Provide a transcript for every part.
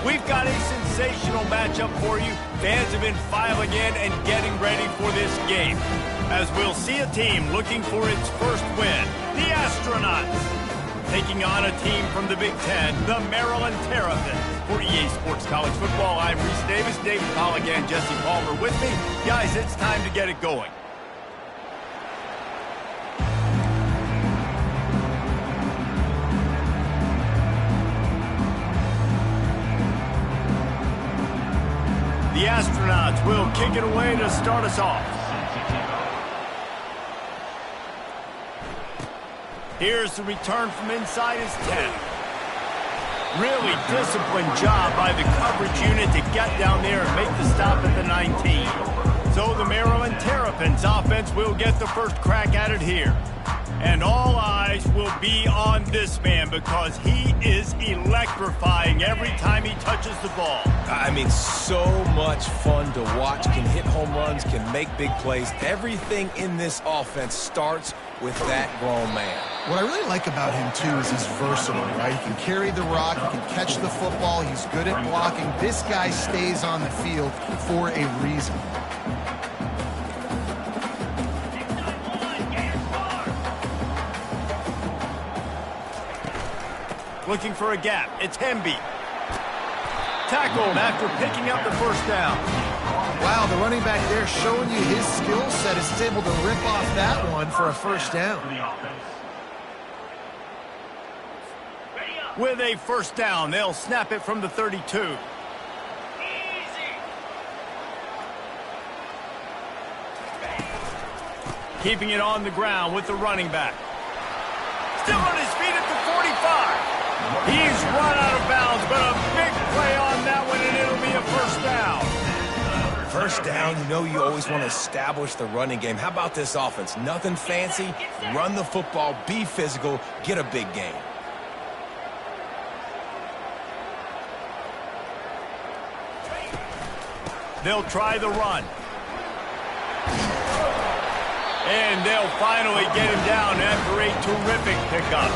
We've got a sensational matchup for you. Fans have been filing in and getting ready for this game, as we'll see a team looking for its first win, the Astronauts, taking on a team from the Big Ten, the Maryland Terrapins. For EA Sports College Football, I'm Reese Davis, David Pollack, and Jesse Palmer with me. Guys, it's time to get it going. The Astronauts will kick it away to start us off. Here's the return from inside his 10. Really disciplined job by the coverage unit to get down there and make the stop at the 19. So the Maryland Terrapins offense will get the first crack at it here. And all eyes will be on this man because he is electrifying every time he touches the ball. I mean, so much fun to watch. Can hit home runs, can make big plays. Everything in this offense starts with that grown man. What I really like about him, too, is he's versatile, right? He can carry the rock, he can catch the football, he's good at blocking. This guy stays on the field for a reason. Looking for a gap. It's Hemby. Tackled after picking up the first down. Wow, the running back there showing you his skill set is able to rip off that one for a first down. With a first down, they'll snap it from the 32. Keeping it on the ground with the running back. Still on his feet at the 45. He's run out of bounds, but a big play on that one, and it'll be a first down. First down, you know you always want to establish the running game. How about this offense? Nothing fancy. Run the football, be physical, get a big gain. They'll try the run. And they'll finally get him down after a terrific pickup.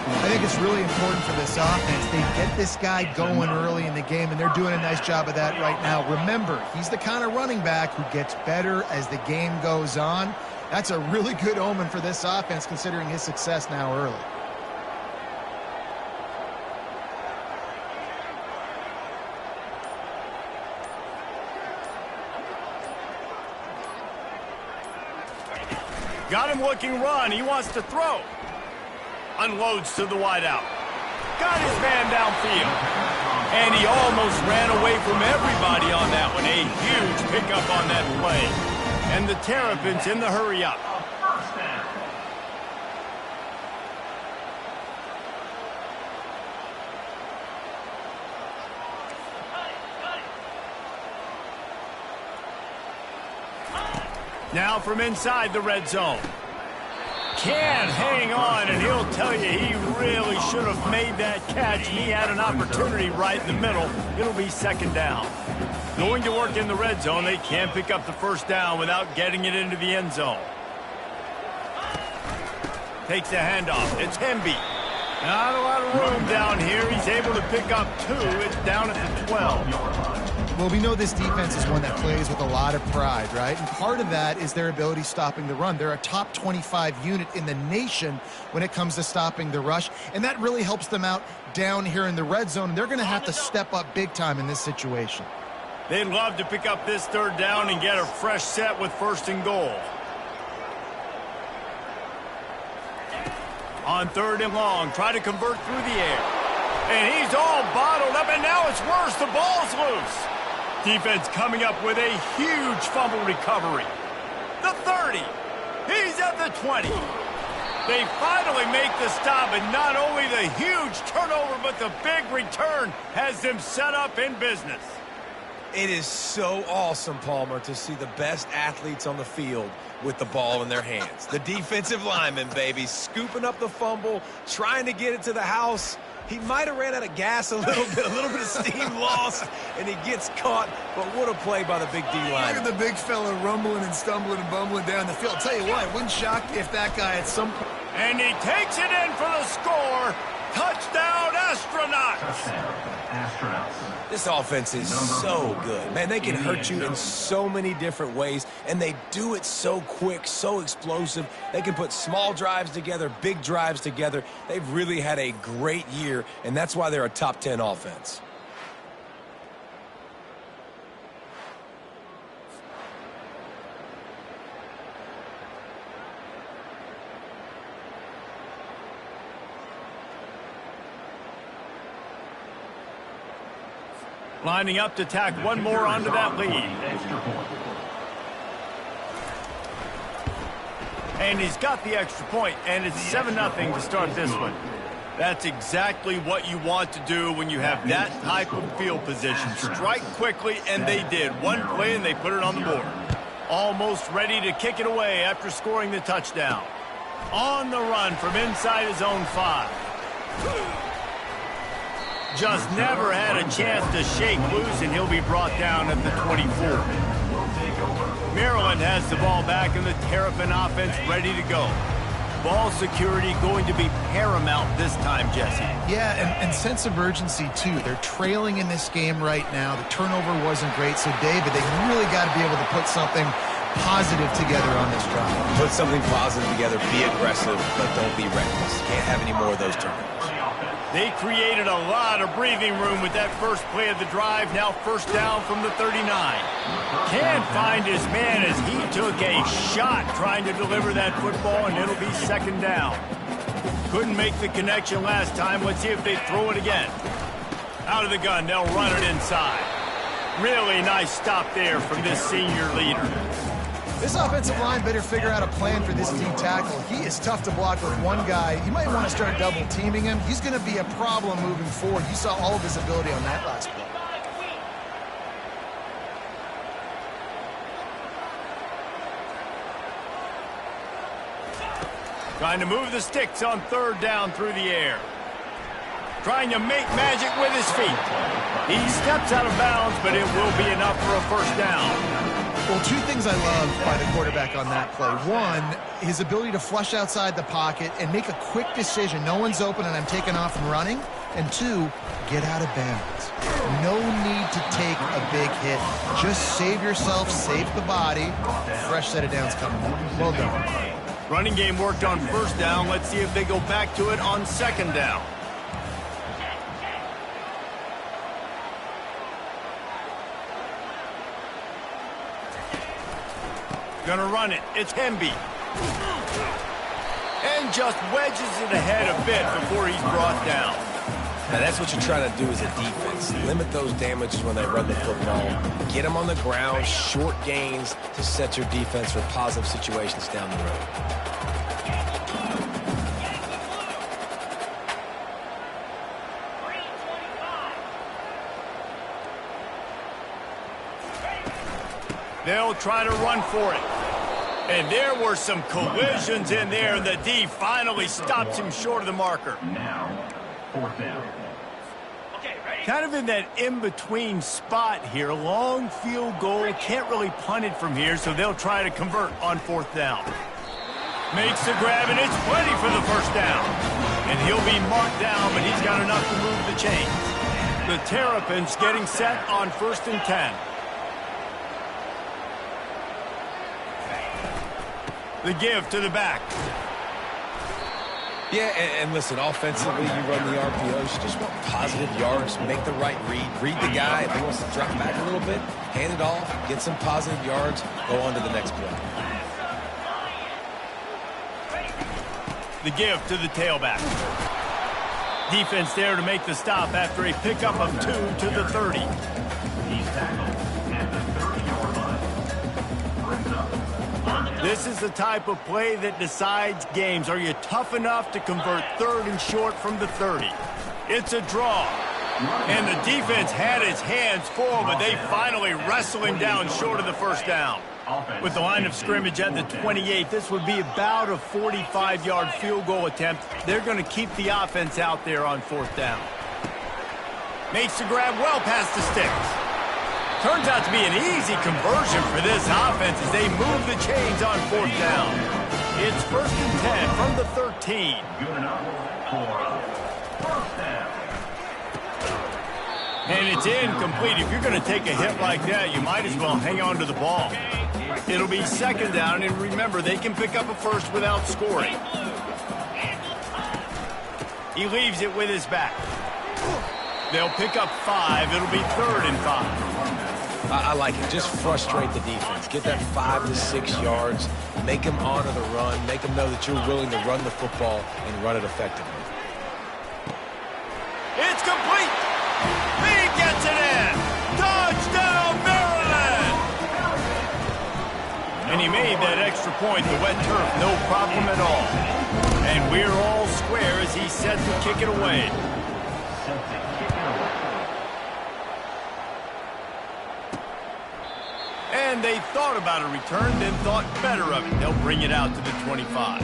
I think it's really important for this offense. They get this guy going early in the game, and they're doing a nice job of that right now. Remember, he's the kind of running back who gets better as the game goes on. That's a really good omen for this offense, considering his success now early. Got him looking run. He wants to throw. Unloads to the wideout. Got his man downfield. And he almost ran away from everybody on that one. A huge pickup on that play. And the Terrapins in the hurry-up. Now from inside the red zone. Can't hang on, and he'll tell you he really should have made that catch. He had an opportunity right in the middle. It'll be second down. Going to work in the red zone, they can't pick up the first down without getting it into the end zone. Takes the handoff. It's Hemby. Not a lot of room down here. He's able to pick up 2. It's down at the 12. Well, we know this defense is one that plays with a lot of pride, right? And part of that is their ability stopping the run. They're a top 25 unit in the nation when it comes to stopping the rush, and that really helps them out down here in the red zone. They're going to have to step up big time in this situation. They'd love to pick up this third down and get a fresh set with first and goal. On third and long, try to convert through the air. And he's all bottled up, and now it's worse. The ball's loose. Defense coming up with a huge fumble recovery. The 30. He's at the 20. They finally make the stop, and not only the huge turnover, but the big return has them set up in business. It is so awesome, Palmer, to see the best athletes on the field with the ball in their hands. The defensive lineman, baby, scooping up the fumble, trying to get it to the house. He might have ran out of gas a little bit of steam lost, and he gets caught. But what a play by the big D-line. Look at the big fella rumbling and stumbling and bumbling down the field. I'll tell you what, it wouldn't shock if that guy at some point. And he takes it in for the score. Touchdown, Astronauts! This offense is so good. Man, they can hurt you in so many different ways, and they do it so quick, so explosive. They can put small drives together, big drives together. They've really had a great year, and that's why they're a top 10 offense. Lining up to tack one more onto that lead. And he's got the extra point, and it's 7-0 to start this one. That's exactly what you want to do when you have that type of field position. Strike quickly, and they did. One play, and they put it on the board. Almost ready to kick it away after scoring the touchdown. On the run from inside his own 5. Just never had a chance to shake loose, and he'll be brought down at the 24. Maryland has the ball back, and the Terrapin offense ready to go. Ball security going to be paramount this time, Jesse. Yeah, and sense of urgency, too. They're trailing in this game right now. The turnover wasn't great, so, David, they really got to be able to put something positive together on this drive. Put something positive together, be aggressive, but don't be reckless. Can't have any more of those turnovers. They created a lot of breathing room with that first play of the drive. Now first down from the 39. Can't find his man as he took a shot trying to deliver that football, and it'll be second down. Couldn't make the connection last time. Let's see if they throw it again. Out of the gun, they'll run it inside. Really nice stop there from this senior leader. This offensive line better figure out a plan for this D tackle. He is tough to block with one guy. You might want to start double teaming him. He's going to be a problem moving forward. You saw all of his ability on that last play. Trying to move the sticks on third down through the air. Trying to make magic with his feet. He steps out of bounds, but it will be enough for a first down. Well, two things I love by the quarterback on that play. One, his ability to flush outside the pocket and make a quick decision. No one's open and I'm taking off and running. And two, get out of bounds. No need to take a big hit. Just save yourself, save the body. Fresh set of downs coming up. Well done. Running game worked on first down. Let's see if they go back to it on second down. Gonna run it. It's Hemby. And just wedges it ahead a bit before he's brought down. Now that's what you're trying to do as a defense. Limit those damages when they run the football. Get them on the ground, short gains to set your defense for positive situations down the road. They'll try to run for it. And there were some collisions in there. The D finally stops him short of the marker. Now, fourth down. Kind of in that in-between spot here. Long field goal. Can't really punt it from here, so they'll try to convert on fourth down. Makes the grab, and it's plenty for the first down. And he'll be marked down, but he's got enough to move the chains. The Terrapins getting set on 1st and 10. The give to the back. Yeah, and listen, offensively, you run the RPOs. You just want positive yards, make the right read the guy. If he wants to drop back a little bit, hand it off, get some positive yards, go on to the next play. The give to the tailback. Defense there to make the stop after a pickup of 2 to the 30. He's tackled at the 30-yard line. Brings up. This is the type of play that decides games. Are you tough enough to convert third and short from the 30? It's a draw. And the defense had his hands full, but they finally wrestle him down short of the first down. With the line of scrimmage at the 28, this would be about a 45-yard field goal attempt. They're going to keep the offense out there on fourth down. Makes the grab well past the sticks. Turns out to be an easy conversion for this offense as they move the chains on fourth down. It's 1st and 10 from the 13. Good enough for And it's incomplete. If you're going to take a hit like that, you might as well hang on to the ball. It'll be second down, and remember, they can pick up a first without scoring. He leaves it with his back. They'll pick up 5. It'll be 3rd and 5. I like it. Just frustrate the defense. Get that 5 to 6 yards. Make them honor the run. Make them know that you're willing to run the football and run it effectively. It's complete. He gets it in. Touchdown, Maryland. And he made that extra point. The wet turf, no problem at all. And we're all square as he's set to kick it away. And they thought about a return, then thought better of it. They'll bring it out to the 25.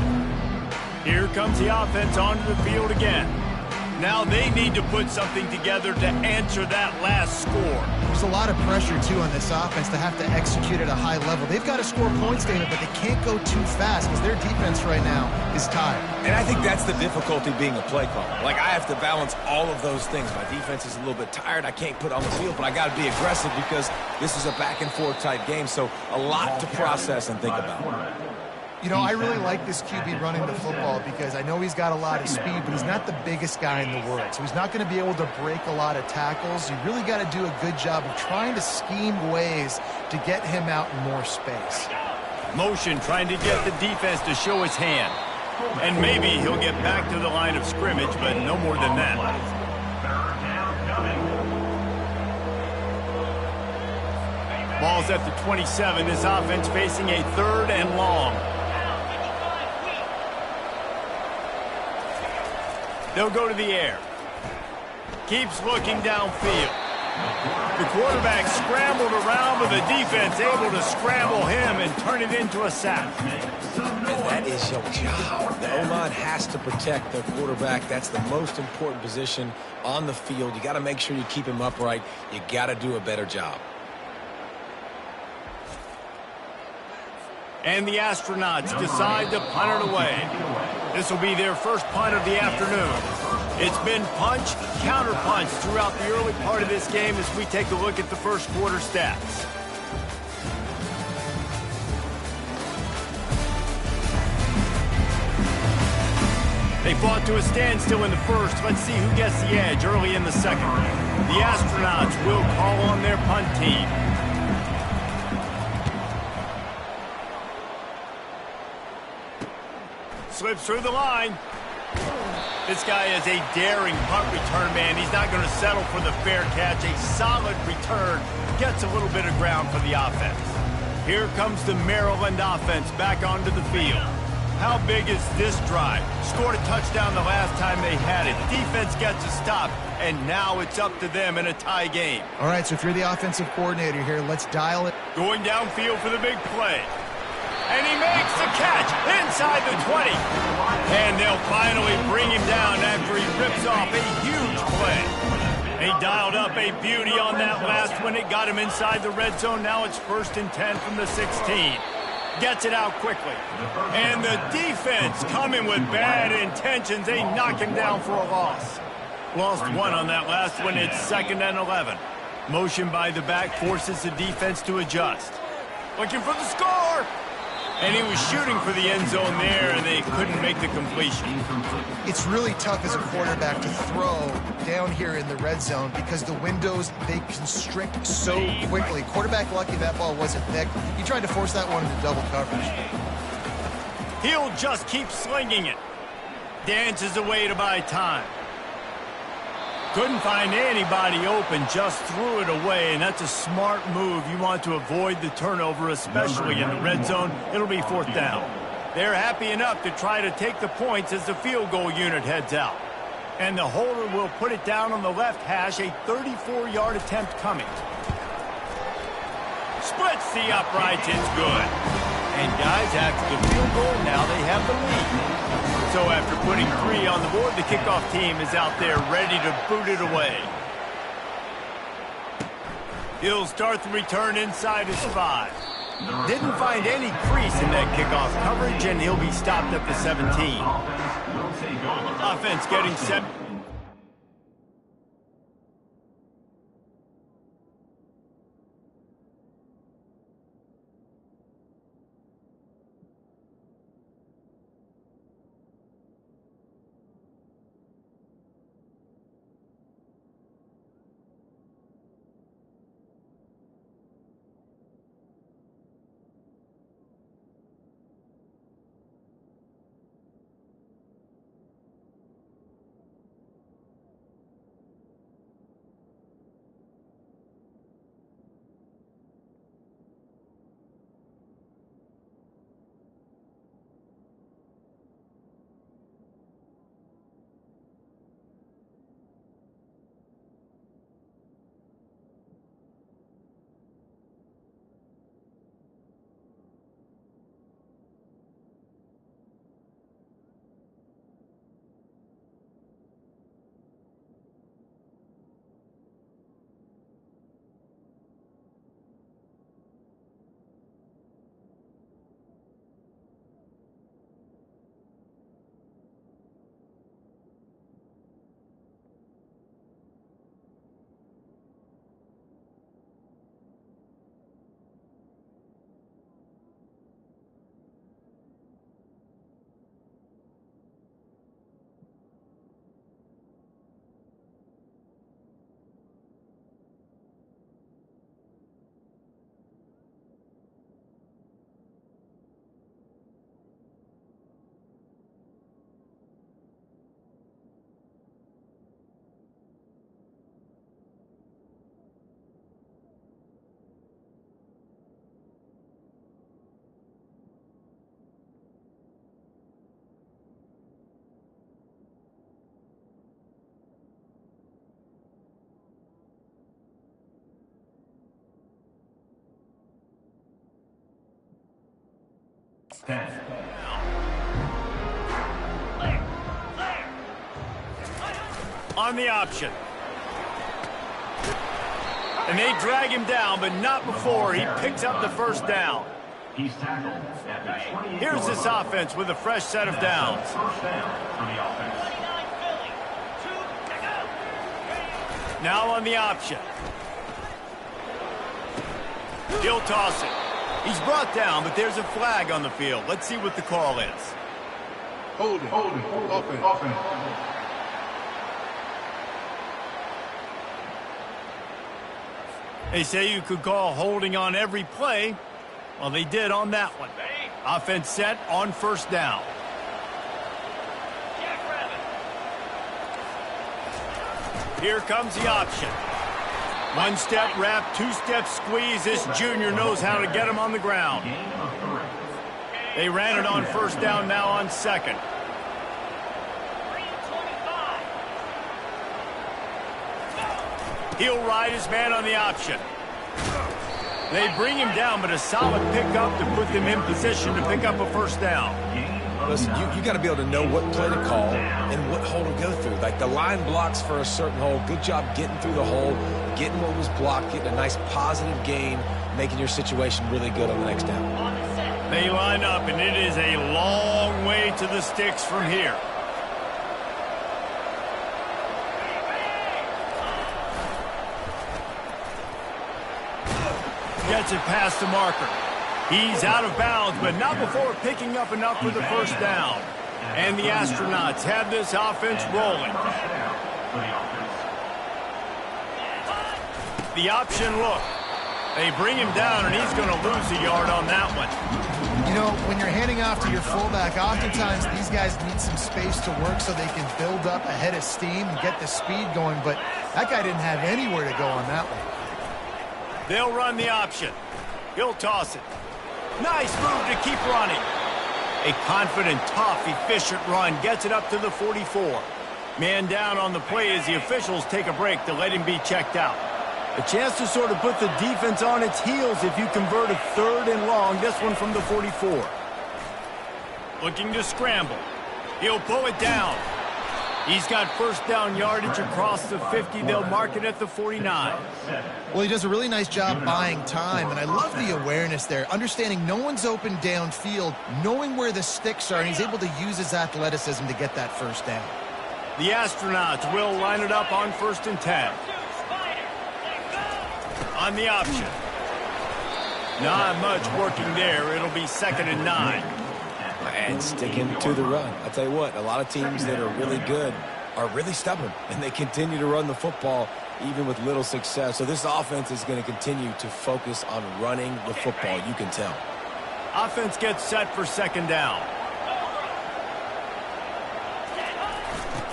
Here comes the offense onto the field again. Now they need to put something together to answer that last score. There's a lot of pressure, too, on this offense to have to execute at a high level. They've got to score points, David, but they can't go too fast because their defense right now is tired. And I think that's the difficulty being a play caller. Like, I have to balance all of those things. My defense is a little bit tired. I can't put on the field, but I got to be aggressive because this is a back-and-forth type game, so a lot to process and think about. You know, I really like this QB running the football because I know he's got a lot of speed, but he's not the biggest guy in the world. So he's not going to be able to break a lot of tackles. You really got to do a good job of trying to scheme ways to get him out in more space. Motion trying to get the defense to show his hand. And maybe he'll get back to the line of scrimmage, but no more than that. Ball's at the 27. This offense facing a 3rd and long. They'll go to the air. Keeps looking downfield. The quarterback scrambled around, but the defense able to scramble him and turn it into a sack. And that is your job. The O-line has to protect their quarterback. That's the most important position on the field. You got to make sure you keep him upright. You got to do a better job. And the Astronauts decide to punt it away. This will be their first punt of the afternoon. It's been punch, counter punch throughout the early part of this game as we take a look at the first quarter stats. They fought to a standstill in the first. Let's see who gets the edge early in the second. The Astronauts will call on their punt team. Slips through the line. This guy is a daring punt return man. He's not going to settle for the fair catch. A solid return. Gets a little bit of ground for the offense. Here comes the Maryland offense back onto the field. How big is this drive? Scored a touchdown the last time they had it. Defense gets a stop, and now it's up to them in a tie game. All right, so if you're the offensive coordinator here, let's dial it. Going downfield for the big play. And he makes the catch inside the 20. And they'll finally bring him down after he rips off a huge play. He dialed up a beauty on that last one. It got him inside the red zone. Now it's 1st and 10 from the 16. Gets it out quickly. And the defense coming with bad intentions. They knock him down for a loss. Lost 1 on that last one. It's 2nd and 11. Motion by the back forces the defense to adjust. Looking for the score. And he was shooting for the end zone there, and they couldn't make the completion. It's really tough as a quarterback to throw down here in the red zone because the windows, they constrict so quickly. Quarterback lucky that ball wasn't thick. He tried to force that one into double coverage. He'll just keep slinging it. Dances away to buy time. Couldn't find anybody open, just threw it away, and that's a smart move. You want to avoid the turnover, especially in the red zone. It'll be 4th down. They're happy enough to try to take the points as the field goal unit heads out. And the holder will put it down on the left hash, a 34-yard attempt coming. Splits the uprights, it's good. And guys, after the field goal, now they have the lead. So after putting 3 on the board, the kickoff team is out there ready to boot it away. He'll start the return inside his 5. Didn't find any crease in that kickoff coverage, and he'll be stopped at the 17. Offense getting set. 10. On the option. And they drag him down, but not before he picks up the first down. He's tackled at the 28. Here's this offense with a fresh set of downs. First down for the offense. Now on the option. He'll toss it. He's brought down, but there's a flag on the field. Let's see what the call is. Holding. Offense. They say you could call holding on every play. Well, they did on that one. Offense set on first down. Here comes the option. One step wrap, two step squeeze. This junior knows how to get him on the ground. They ran it on first down, now on second. He'll ride his man on the option. They bring him down, but a solid pickup to put them in position to pick up a first down. Listen, you got to be able to know what play to call and what hole to go through. Like the line blocks for a certain hole. Good job getting through the hole, getting what was blocked, getting a nice positive gain, making your situation really good on the next down. They line up, and it is a long way to the sticks from here. Gets it past the marker. He's out of bounds, but not before picking up enough for the first down. And the Astronauts have this offense rolling. The option look. They bring him down, and he's going to lose a yard on that one. You know, when you're handing off to your fullback, oftentimes these guys need some space to work so they can build up a head of steam and get the speed going, but that guy didn't have anywhere to go on that one. They'll run the option. He'll toss it. Nice move to keep running. A confident, tough, efficient run gets it up to the 44. Man down on the play as the officials take a break to let him be checked out. A chance to sort of put the defense on its heels if you convert a third and long, this one from the 44. Looking to scramble. He'll pull it down. He's got first down yardage across the 50. They'll mark it at the 49. Well, he does a really nice job buying time, and I love the awareness there, understanding no one's open downfield, knowing where the sticks are, and he's able to use his athleticism to get that first down. The Astronauts will line it up on 1st and 10. On the option. Not much working there. It'll be 2nd and 9. And sticking to the run. I'll tell you what, a lot of teams that are really good are really stubborn, and they continue to run the football even with little success. So this offense is going to continue to focus on running the football, you can tell. Offense gets set for 2nd down.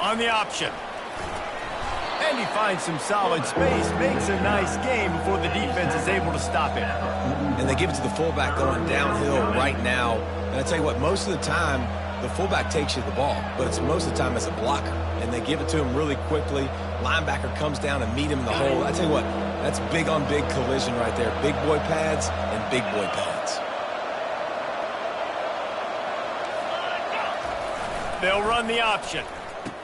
On the option. And he finds some solid space, makes a nice game before the defense is able to stop him. And they give it to the fullback going downhill right now. And I tell you what, most of the time, the fullback takes you the ball, but it's most of the time as a blocker. And they give it to him really quickly. Linebacker comes down and meet him in the hole. I tell you what, that's big on big collision right there. Big boy pads and big boy pads. They'll run the option.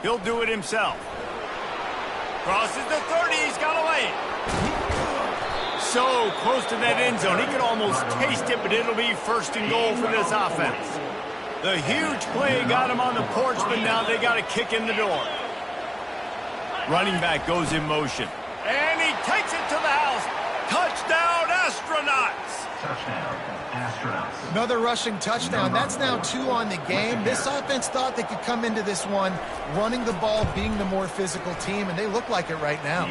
He'll do it himself. Crosses the 30. He's got away. So close to that end zone. He could almost taste it, but it'll be 1st and goal for this offense. The huge play got him on the porch, but now they got a kick in the door. Running back goes in motion. And he takes it to the house. Touchdown, Astronauts. Touchdown, Astronauts. Another rushing touchdown. That's now 2 on the game. This offense thought they could come into this one running the ball, being the more physical team, and they look like it right now.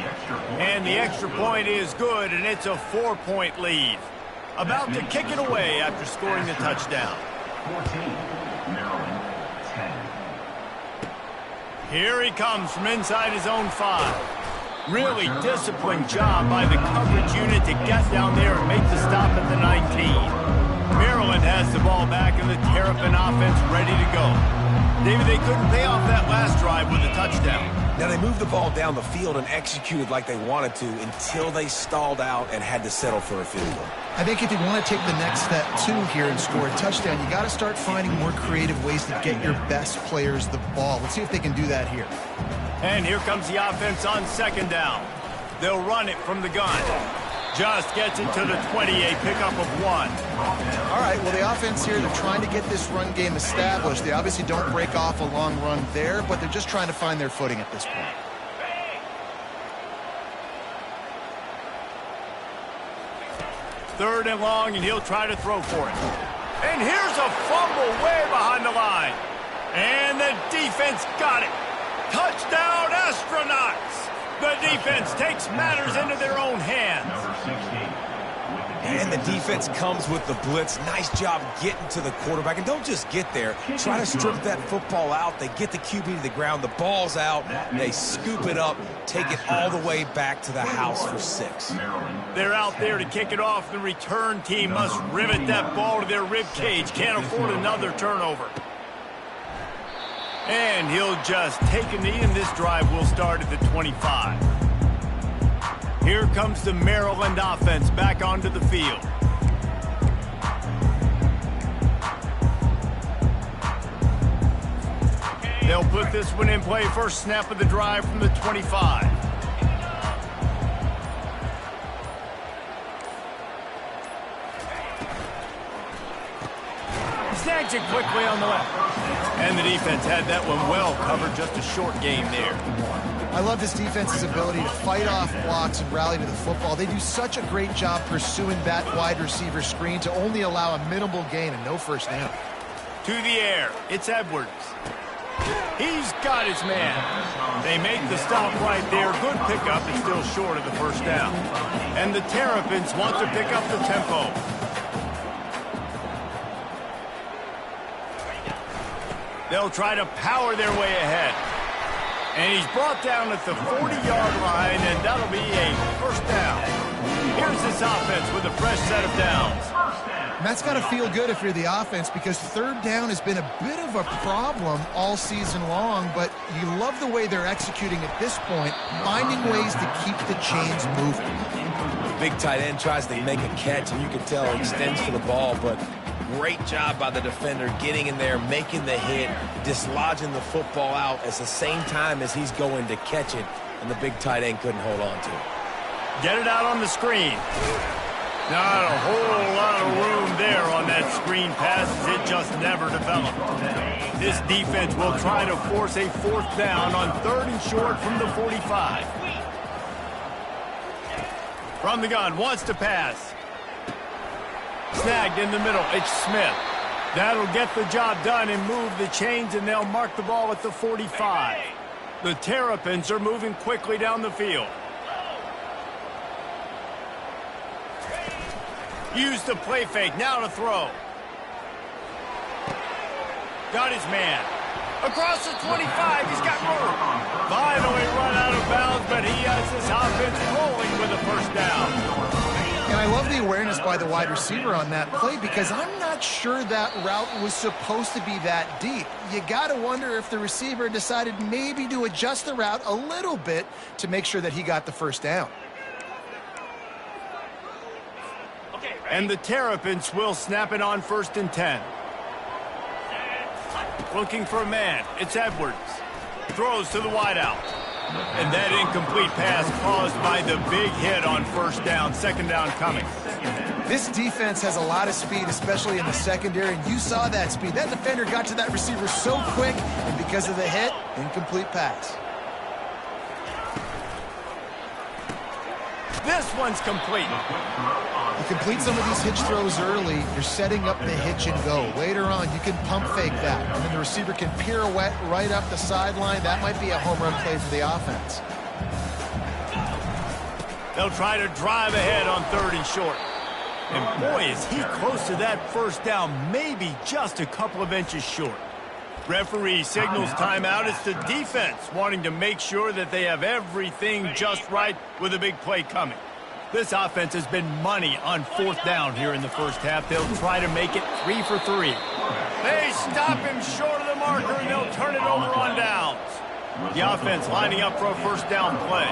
And the extra point is good, and it's a 4-point lead. About to kick it away after scoring the touchdown. 14, Maryland, 10. Here he comes from inside his own 5. Really disciplined job by the coverage unit to get down there and make the stop at the 19. Maryland has the ball back and the Terrapin offense ready to go. David, they couldn't pay off that last drive with a touchdown. Now, they moved the ball down the field and executed like they wanted to until they stalled out and had to settle for a field goal. I think if you want to take the next step, too, here and score a touchdown, you got to start finding more creative ways to get your best players the ball. Let's see if they can do that here. And here comes the offense on second down. They'll run it from the gun. Just gets it to the 20, a pickup of 1. All right, well, the offense here, they're trying to get this run game established. They obviously don't break off a long run there, but they're just trying to find their footing at this point. Third and long, and he'll try to throw for it. And here's a fumble way behind the line. And the defense got it. Touchdown, Astronauts! The defense takes matters into their own hands. And the defense comes with the blitz. Nice job getting to the quarterback. And don't just get there. Try to strip that football out. They get the QB to the ground. The ball's out. They scoop it up, take it all the way back to the house for 6. They're out there to kick it off. The return team must rivet that ball to their rib cage. Can't afford another turnover. And he'll just take a knee, and this drive will start at the 25. Here comes the Maryland offense back onto the field. They'll put this one in play. First snap of the drive from the 25. Snags it quickly on the left. And the defense had that one well covered. Just a short game there. I love this defense's ability to fight off blocks and rally to the football. They do such a great job pursuing that wide receiver screen to only allow a minimal gain and no first down. To the air, it's Edwards. He's got his man. They make the stop right there. Good pickup, is still short of the first down. And the Terrapins want to pick up the tempo. They'll try to power their way ahead. And he's brought down at the 40-yard line, and that'll be a first down. Here's this offense with a fresh set of downs. And that's got to feel good if you're the offense, because third down has been a bit of a problem all season long, but you love the way they're executing at this point, finding ways to keep the chains moving. The big tight end tries to make a catch, and you can tell he extends for the ball, but great job by the defender getting in there, making the hit, dislodging the football out at the same time as he's going to catch it, and the big tight end couldn't hold on to it. Get it out on the screen. Not a whole lot of room there on that screen pass. It just never developed. This defense will try to force a fourth down on 3rd and short from the 45. From the gun, wants to pass. Snagged in the middle, it's Smith. That'll get the job done and move the chains, and they'll mark the ball at the 45. The Terrapins are moving quickly down the field. Use the play fake, now to throw. Got his man. Across the 25, he's got room. Finally run out of bounds, but he has this offense rolling with a first down. And I love the awareness by the wide receiver on that play, because I'm not sure that route was supposed to be that deep. You got to wonder if the receiver decided maybe to adjust the route a little bit to make sure that he got the first down. And the Terrapins will snap it on 1st and 10. Looking for a man. It's Edwards. Throws to the wideout. And that incomplete pass caused by the big hit on first down. Second down coming. This defense has a lot of speed, especially in the secondary, and you saw that speed. That defender got to that receiver so quick, and because of the hit, incomplete pass. This one's complete. You complete some of these hitch throws early, you're setting up the hitch and go. Later on, you can pump fake that, and then the receiver can pirouette right up the sideline. That might be a home run play for the offense. They'll try to drive ahead on 3rd and short. And boy, is he close to that first down, maybe just a couple of inches short. Referee signals timeout. It's the defense wanting to make sure that they have everything just right with a big play coming. This offense has been money on 4th down here in the first half. They'll try to make it 3 for 3. They stop him short of the marker, and they'll turn it over on downs. The offense lining up for a first down play.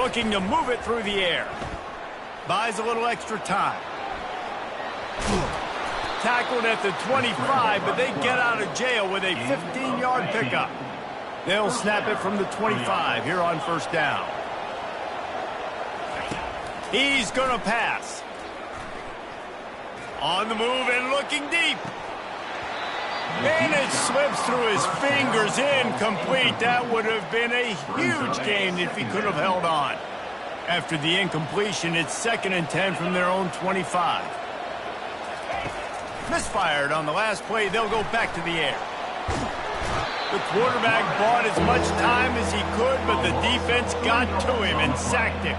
Looking to move it through the air. Buys a little extra time. Tackled at the 25, but they get out of jail with a 15-yard pickup. They'll snap it from the 25 here on first down. He's going to pass. On the move and looking deep. And it slips through his fingers, incomplete. That would have been a huge gain if he could have held on. After the incompletion, it's 2nd and 10 from their own 25. Misfired on the last play. They'll go back to the air. The quarterback bought as much time as he could, but the defense got to him and sacked him.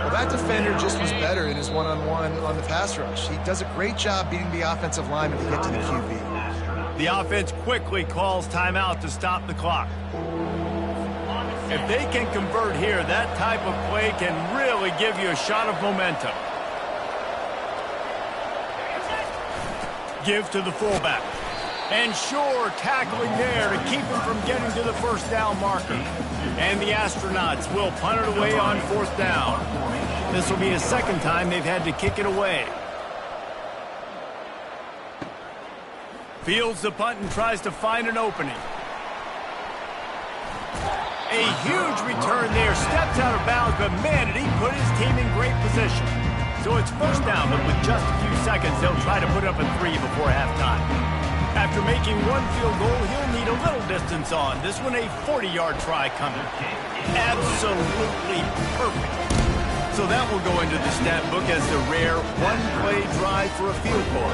Well, that defender just was better in his one-on-one on the pass rush. He does a great job beating the offensive lineman to get to the QB. The offense quickly calls timeout to stop the clock. If they can convert here, that type of play can really give you a shot of momentum. Give to the fullback. And sure, tackling there to keep him from getting to the first down marker. And the Astronauts will punt it away on 4th down. This will be the 2nd time they've had to kick it away. Fields the punt and tries to find an opening. A huge return there. Steps out of bounds, but man, did he put his team in great position. So it's first down, but with just a few seconds, they'll try to put up a 3 before halftime. After making 1 field goal, he'll need a little distance on. This one a 40-yard try coming. Absolutely perfect. So that will go into the stat book as the rare one-play drive for a field goal.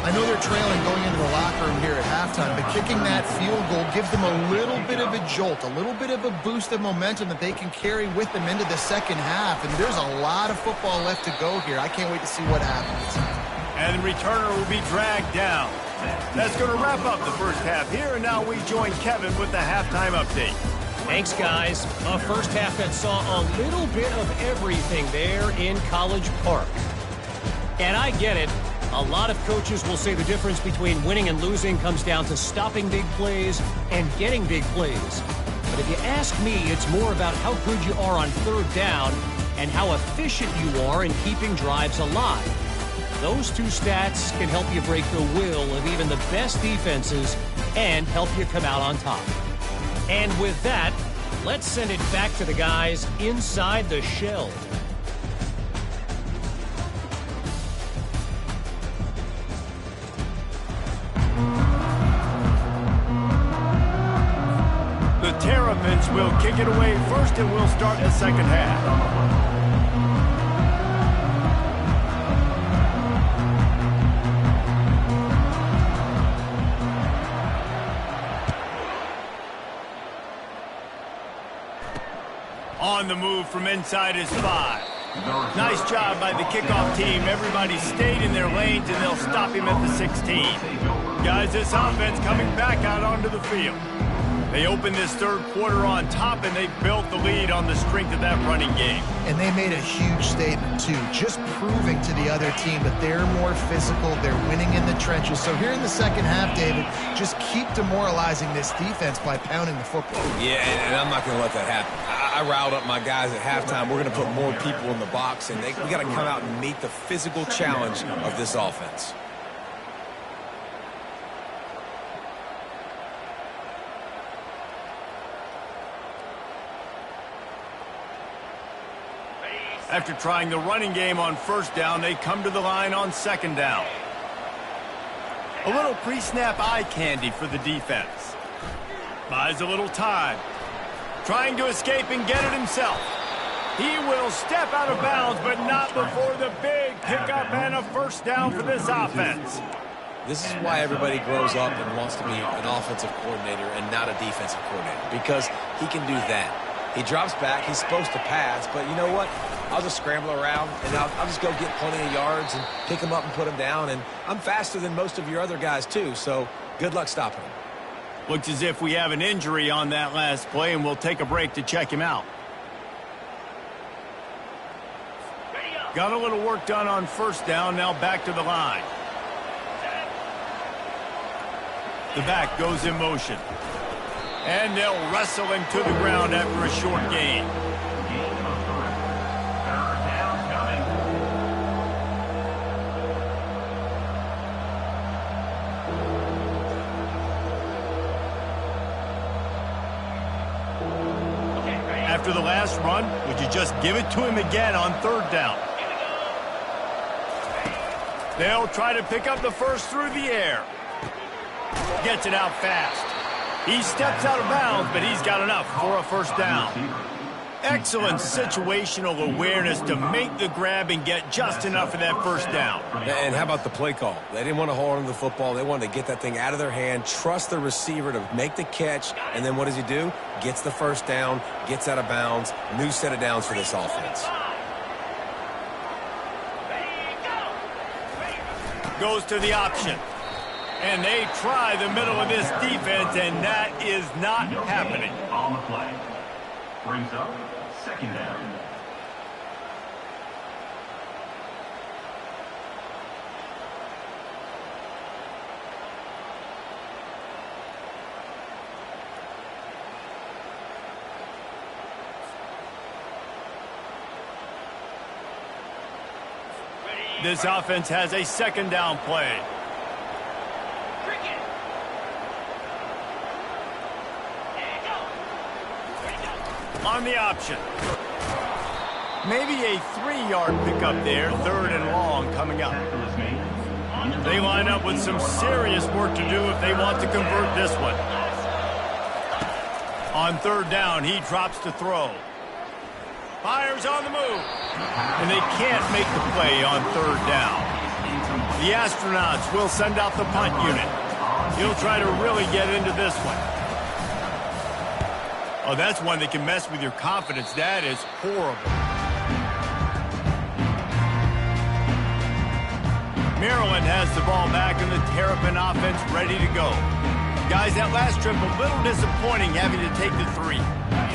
I know they're trailing going into the locker room here at halftime, but kicking that field goal gives them a little bit of a jolt, a little bit of a boost of momentum that they can carry with them into the second half. And there's a lot of football left to go here. I can't wait to see what happens. And the returner will be dragged down. That's going to wrap up the first half here, and now we join Kevin with the halftime update. Thanks, guys. A first half that saw a little bit of everything there in College Park. And I get it. A lot of coaches will say the difference between winning and losing comes down to stopping big plays and getting big plays. But if you ask me, it's more about how good you are on 3rd down and how efficient you are in keeping drives alive. Those two stats can help you break the will of even the best defenses and help you come out on top. And with that, let's send it back to the guys inside the shell. The Terrapins will kick it away first, and we'll start the second half. On the move from inside his 5. Nice job by the kickoff team. Everybody stayed in their lanes, and they'll stop him at the 16. Guys, this offense coming back out onto the field. They opened this 3rd quarter on top, and they built the lead on the strength of that running game. And they made a huge statement, too, just proving to the other team that they're more physical, they're winning in the trenches. So here in the second half, David, just keep demoralizing this defense by pounding the football. Yeah, and I'm not going to let that happen. I riled up my guys at halftime. We're going to put more people in the box, and we got to come out and meet the physical challenge of this offense. After trying the running game on first down, they come to the line on 2nd down. A little pre-snap eye candy for the defense. Buys a little time. Trying to escape and get it himself. He will step out of bounds, but not before the big pickup and a first down for this offense. This is why everybody grows up and wants to be an offensive coordinator and not a defensive coordinator, because he can do that. He drops back. He's supposed to pass, but you know what? I'll just scramble around, and I'll just go get plenty of yards and pick him up and put him down. And I'm faster than most of your other guys, too, so good luck stopping him. Looks as if we have an injury on that last play, and we'll take a break to check him out. Got a little work done on first down, now back to the line. The back goes in motion. And they'll wrestle him to the ground after a short gain. After the last run, would you just give it to him again on third down? They'll try to pick up the first through the air. Gets it out fast. He steps out of bounds, but he's got enough for a first down. Excellent situational awareness to make the grab and get just enough of that first down. And how about the play call? They didn't want to hold on to the football. They wanted to get that thing out of their hand, trust the receiver to make the catch, and then what does he do? Gets the first down, gets out of bounds, new set of downs for this offense. Goes to the option. And they try the middle of this defense, and that is not happening. On the play. Brings up second down. This offense has a second down play. On the option. Maybe a 3-yard pickup there, third and long coming up. They line up with some serious work to do if they want to convert this one. On third down, he drops to throw. Fires on the move. And they can't make the play on third down. The Astronauts will send out the punt unit. He'll try to really get into this one. Oh, that's one that can mess with your confidence. That is horrible. Maryland has the ball back and the Terrapin offense ready to go. Guys, that last trip a little disappointing having to take the 3.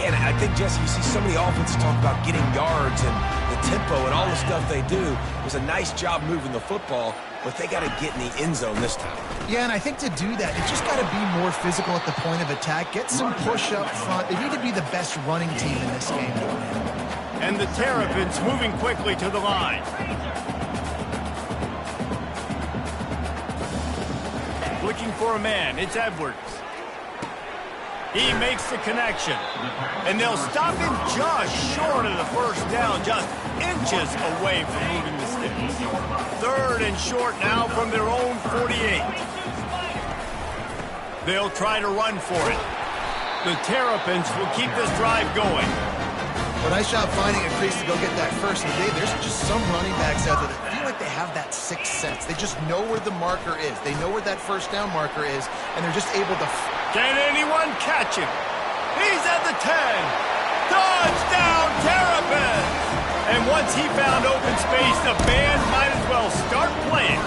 And I think, Jesse, you see so many offenses talk about getting yards and the tempo and all the stuff they do. It was a nice job moving the football, but they got to get in the end zone this time. Yeah, and I think to do that, you just got to be more physical at the point of attack. Get some push up front. They need to be the best running team in this game. And the Terrapins moving quickly to the line. Looking for a man. It's Edwards. He makes the connection. And they'll stop him just short of the first down, just inches away from moving the sticks. Third and short now from their own 48. They'll try to run for it. The Terrapins will keep this drive going. Well, nice job finding a crease to go get that first. And Dave, there's just some running backs out there that feel like they have that sixth sense. They just know where the marker is. They know where that first down marker is, and they're just able to... Can anyone catch him? He's at the 10. Touchdown, Terrapins! And once he found open space, the band might as well start playing.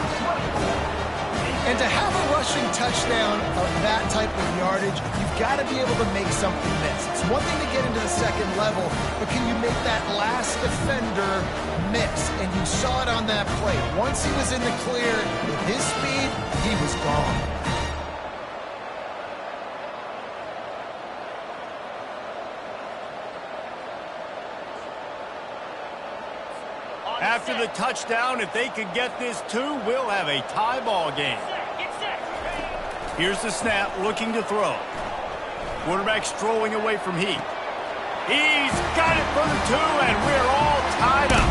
And to have a rushing touchdown of that type of yardage, you've got to be able to make something miss. It's one thing to get into the second level, but can you make that last defender miss? And you saw it on that play. Once he was in the clear, with his speed, he was gone. After the touchdown, if they could get this too, we'll have a tie ball game. Here's the snap, looking to throw. Quarterback strolling away from Heath. He's got it for the 2, and we're all tied up.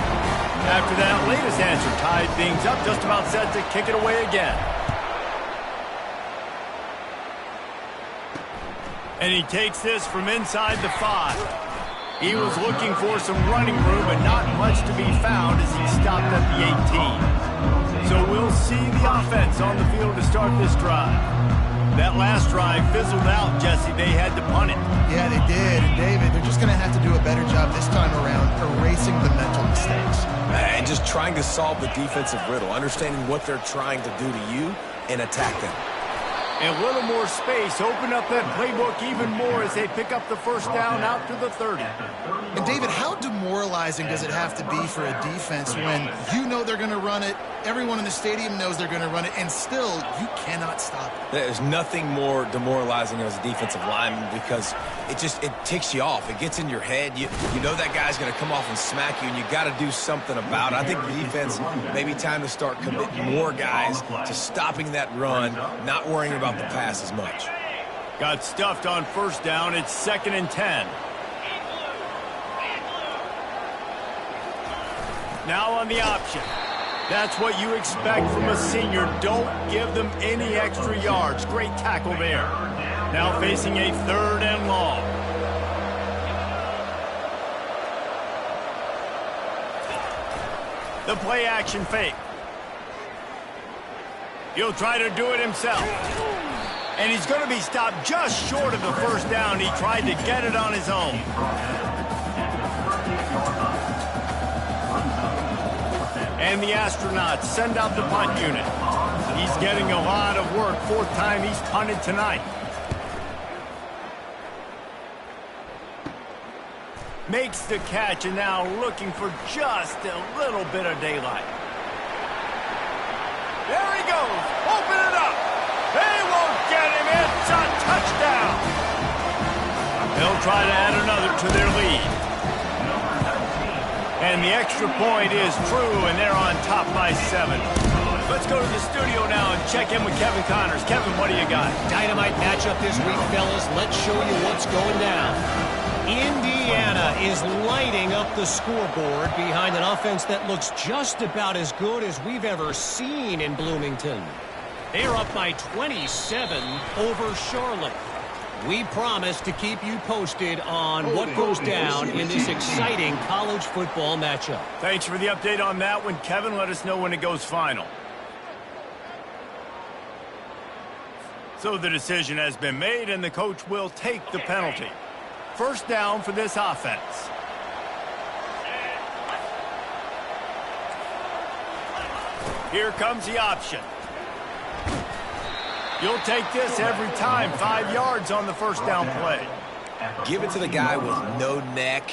After that latest answer tied things up, just about set to kick it away again. And he takes this from inside the 5. He was looking for some running room, but not much to be found as he stopped at the 18. So we'll see the offense on the field to start this drive. That last drive fizzled out, Jesse. They had to punt it. Yeah, they did. And David, they're just going to have to do a better job this time around erasing the mental mistakes. And just trying to solve the defensive riddle, understanding what they're trying to do to you and attack them. A little more space, open up that playbook even more as they pick up the first down out to the 30. And David, how demoralizing does it have to be for a defense when you know they're going to run it, everyone in the stadium knows they're going to run it, and still you cannot stop it? There's nothing more demoralizing as a defensive lineman because it ticks you off. It gets in your head. You know that guy's going to come off and smack you, and you got to do something about it. I think the defense maybe time to start committing more guys to stopping that run, not worrying about the pass as much. Got stuffed on first down. It's 2nd and 10. Now on the option. That's what you expect from a senior. Don't give them any extra yards. Great tackle there. Now facing a 3rd and long. The play action fake. He'll try to do it himself. And he's going to be stopped just short of the first down. He tried to get it on his own. And the Astronauts send out the punt unit. He's getting a lot of work. 4th time he's punted tonight. Makes the catch and now looking for just a little bit of daylight. There he goes. Open it up. They won't get him. It's a touchdown. They'll try to add another to their lead. And the extra point is true, and they're on top by 7. Let's go to the studio now and check in with Kevin Connors. Kevin, what do you got? Dynamite matchup this week, fellas. Let's show you what's going down. Indiana is lighting up the scoreboard behind an offense that looks just about as good as we've ever seen in Bloomington. They're up by 27 over Charlotte. We promise to keep you posted on what goes down in this exciting college football matchup. Thanks for the update on that one, Kevin. Let us know when it goes final. So the decision has been made, and the coach will take the penalty. First down for this offense. Here comes the option. You'll take this every time. 5 yards on the first down play. Give it to the guy with no neck,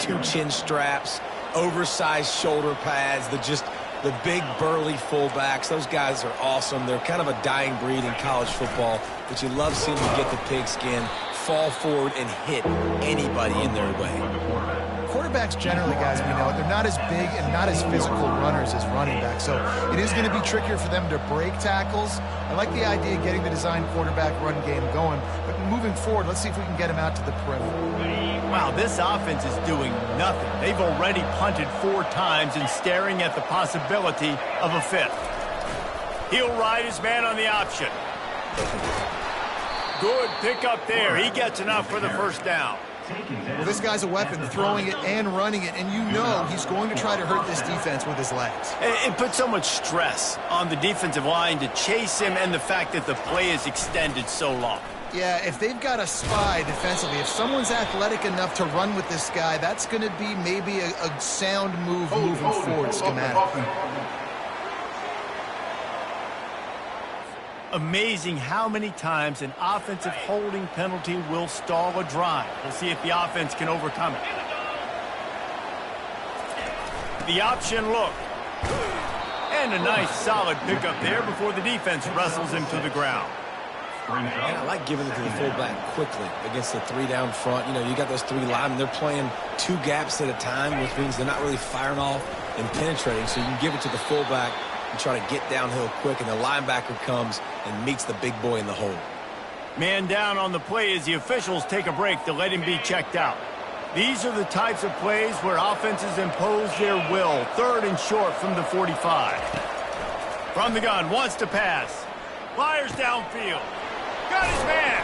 2 chin straps, oversized shoulder pads, the big burly fullbacks. Those guys are awesome. They're kind of a dying breed in college football, but you love seeing them get the pigskin, fall forward, and hit anybody in their way. Quarterbacks generally, guys, we know, they're not as big and not as physical runners as running backs, so it is going to be trickier for them to break tackles. I like the idea of getting the design quarterback run game going, but moving forward, let's see if we can get him out to the perimeter. Wow, this offense is doing nothing. They've already punted 4 times and staring at the possibility of a 5th. He'll ride his man on the option. Good pickup there. He gets enough for the first down. Well, this guy's a weapon, throwing it and running it, and you know he's going to try to hurt this defense with his legs. It puts so much stress on the defensive line to chase him and the fact that the play is extended so long. Yeah, if they've got a spy defensively, if someone's athletic enough to run with this guy, that's going to be maybe a sound move moving forward schematic. Amazing how many times an offensive holding penalty will stall a drive. We'll see if the offense can overcome it. The option look. And a nice solid pickup there before the defense wrestles him to the ground. And I like giving it to the fullback quickly against the 3 down front. You know, you got those 3 linemen. They're playing 2 gaps at a time, which means they're not really firing off and penetrating. So you can give it to the fullback and try to get downhill quick, and the linebacker comes and meets the big boy in the hole. Man down on the play as the officials take a break to let him be checked out. These are the types of plays where offenses impose their will. 3rd and short from the 45. From the gun, wants to pass. Fires downfield. Got his man.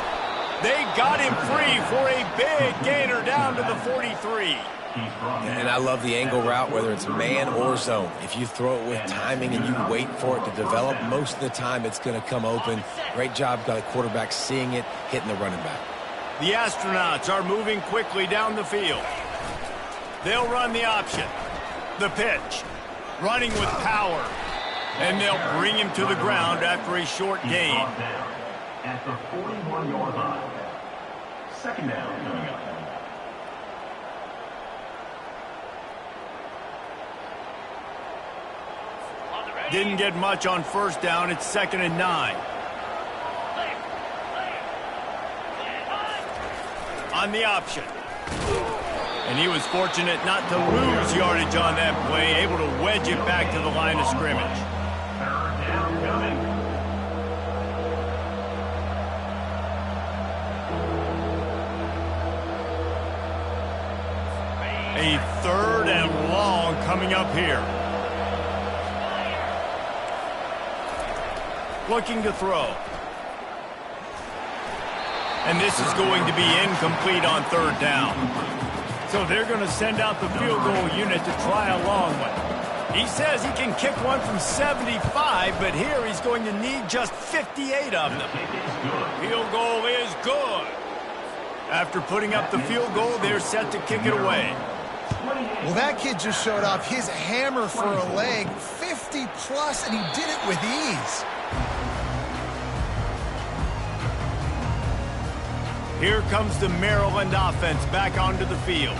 They got him free for a big gainer down to the 43. And I love the angle route, whether it's man or zone. If you throw it with timing and you wait for it to develop, most of the time it's going to come open. Great job by the quarterback seeing it, hitting the running back. The Astronauts are moving quickly down the field. They'll run the option. The pitch. Running with power. And they'll bring him to the ground after a short gain. at the 41-yard line. Second down coming up. Didn't get much on first down. It's 2nd and 9. On the option. And he was fortunate not to lose yardage on that play, able to wedge it back to the line of scrimmage. Third down coming. A 3rd and long coming up here. Looking to throw. And this is going to be incomplete on 3rd down. So they're going to send out the field goal unit to try a long one. He says he can kick one from 75, but here he's going to need just 58 of them. Field goal is good. After putting up the field goal, they're set to kick it away. Well, that kid just showed off his hammer for a leg, 50-plus, and he did it with ease. Here comes the Maryland offense back onto the field.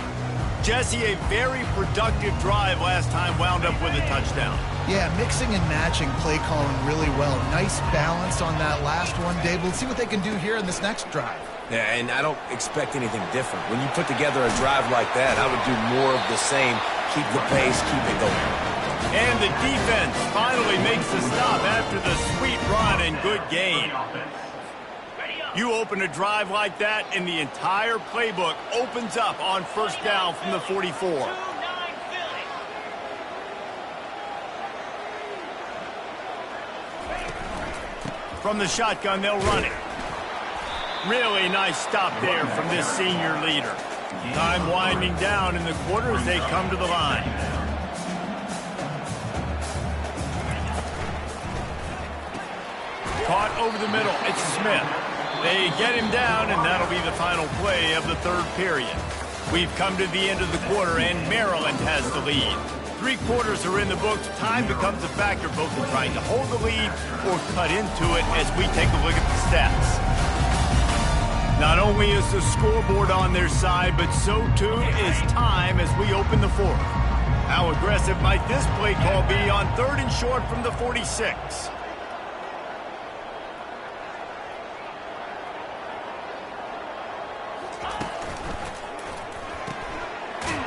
Jesse, a very productive drive last time, wound up with a touchdown. Yeah, mixing and matching play calling really well. Nice balance on that last one, Dave. We'll see what they can do here in this next drive. Yeah, and I don't expect anything different. When you put together a drive like that, I would do more of the same. Keep the pace, keep it going. And the defense finally makes the stop after the sweet run and good game. You open a drive like that, and the entire playbook opens up on first down from the 44. From the shotgun, they'll run it. Really nice stop there from this senior leader. Time winding down in the quarter as they come to the line. Caught over the middle. It's Smith. They get him down, and that'll be the final play of the 3rd period. We've come to the end of the quarter, and Maryland has the lead. 3 quarters are in the books. Time becomes a factor both in trying to hold the lead or cut into it as we take a look at the stats. Not only is the scoreboard on their side, but so too is time as we open the 4th. How aggressive might this play call be on 3rd and short from the 46?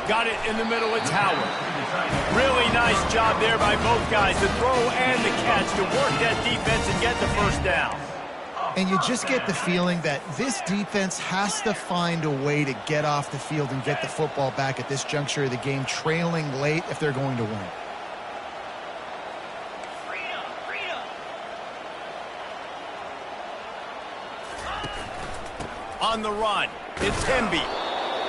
Got it in the middle, it's Howard. Really nice job there by both guys, the throw and the catch to work that defense and get the first down. And you just get the feeling that this defense has to find a way to get off the field and get the football back at this juncture of the game, trailing late if they're going to win. On the run, it's Hemby.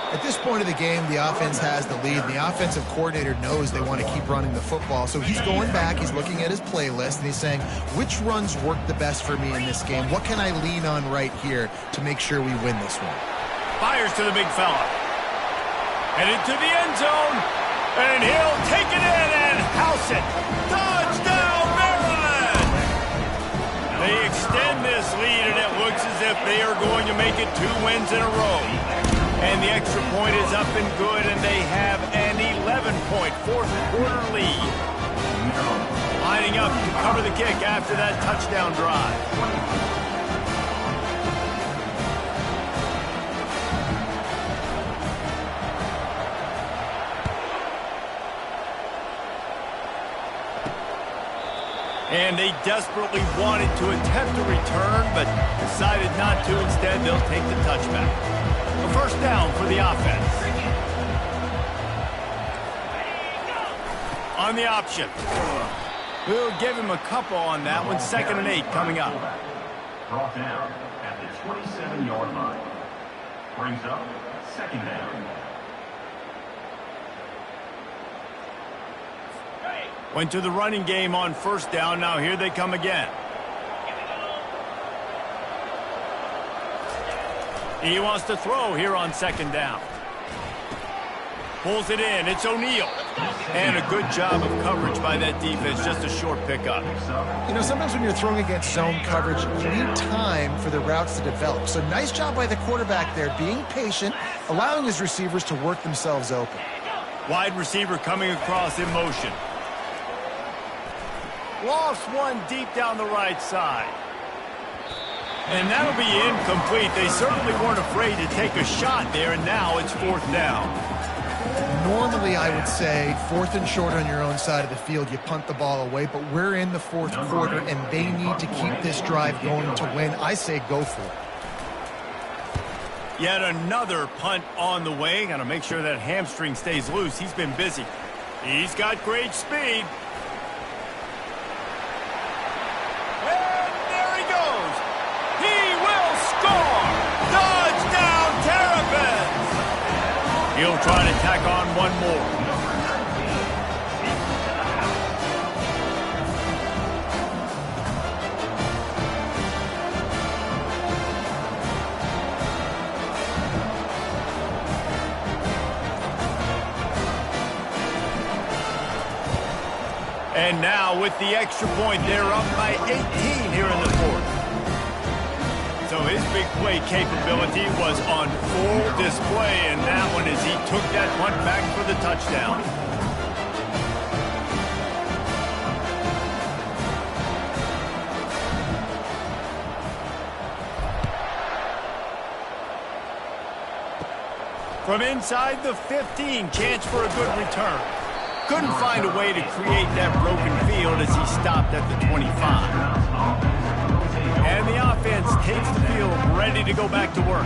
At this point of the game, the offense has the lead. The offensive coordinator knows they want to keep running the football. So he's going back, he's looking at his playlist, and he's saying, which runs work the best for me in this game? What can I lean on right here to make sure we win this one? Fires to the big fella. Headed to the end zone, and he'll take it in and house it. Touchdown, Maryland! They extend this lead, and it looks as if they are going to make it 2 wins in a row. And the extra point is up and good, and they have an 11-point 4th quarter lead. Lining up to cover the kick after that touchdown drive. And they desperately wanted to attempt a return, but decided not to. Instead, they'll take the touchback. A first down for the offense. On the option. We'll give him a couple on that one. 2nd and 8 coming up. Brought down at the 27-yard line. Brings up 2nd down. Went to the running game on first down. Now here they come again. He wants to throw here on 2nd down. Pulls it in. It's O'Neal. And a good job of coverage by that defense, just a short pickup. You know, sometimes when you're throwing against zone coverage, you need time for the routes to develop. So nice job by the quarterback there, being patient, allowing his receivers to work themselves open. Wide receiver coming across in motion. Lost one deep down the right side. And that'll be incomplete. They certainly weren't afraid to take a shot there, and now it's 4th down. Normally, I would say 4th and short on your own side of the field, you punt the ball away, but we're in the 4th quarter, and they need to keep this drive going to win. I say go for it. Yet another punt on the way. Got to make sure that hamstring stays loose. He's been busy. He's got great speed. And there he goes. He will score. Touchdown, Terrapins. He'll try to tack on one more. And now with the extra point, they're up by 18 here in the 4th. So his big play capability was on full display, and that one as he took that punt back for the touchdown. From inside the 15, chance for a good return. Couldn't find a way to create that broken field as he stopped at the 25. And the offense takes the field ready to go back to work.